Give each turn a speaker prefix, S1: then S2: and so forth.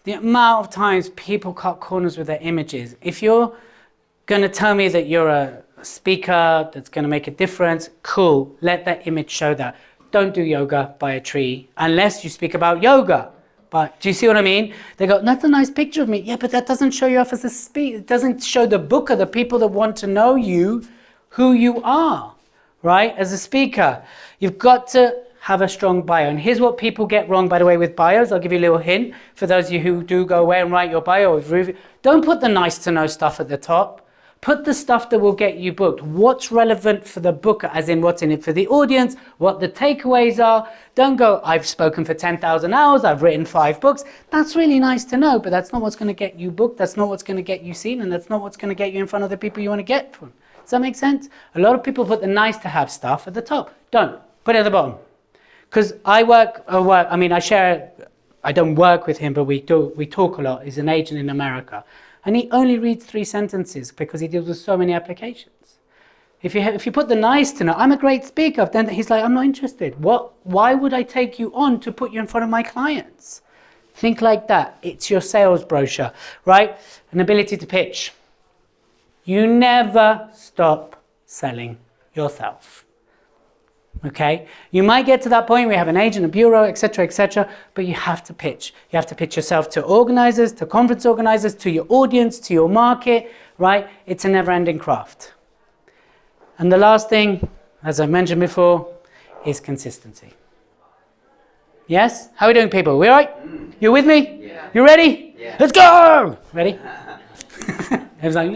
S1: The amount of times people cut corners with their images. If you're going to tell me that you're a speaker that's going to make a difference, cool, let that image show that. Don't do yoga by a tree unless you speak about yoga. But do you see what I mean? They go, that's a nice picture of me. Yeah, but that doesn't show you off as a speaker. It doesn't show the booker, the people that want to know you, who you are, right? As a speaker, you've got to have a strong bio. And here's what people get wrong, by the way, with bios. I'll give you a little hint for those of you who do go away and write your bio. Don't put the nice to know stuff at the top. Put the stuff that will get you booked. What's relevant for the booker, as in what's in it for the audience, what the takeaways are. Don't go, I've spoken for 10,000 hours, I've written 5 books. That's really nice to know, but that's not what's going to get you booked. That's not what's going to get you seen, and that's not what's going to get you in front of the people you want to get from. Does that make sense? A lot of people put the nice to have stuff at the top. Don't. Put it at the bottom. Because I don't work with him, but we talk a lot. He's an agent in America. And he only reads 3 sentences because he deals with so many applications. If you put the nice to know, I'm a great speaker, then he's like, I'm not interested. Why would I take you on to put you in front of my clients? Think like that. It's your sales brochure, right? An ability to pitch. You never stop selling yourself. Okay, you might get to that point where you have an agent, a bureau, etc., but you have to pitch. You have to pitch yourself to organizers, to conference organizers, to your audience, to your market, right? It's a never-ending craft. And the last thing, as I mentioned before, is consistency. Yes? How are we doing, people? We all right? You with me?
S2: Yeah.
S1: You ready?
S2: Yeah.
S1: Let's go! Ready? Everyone's like,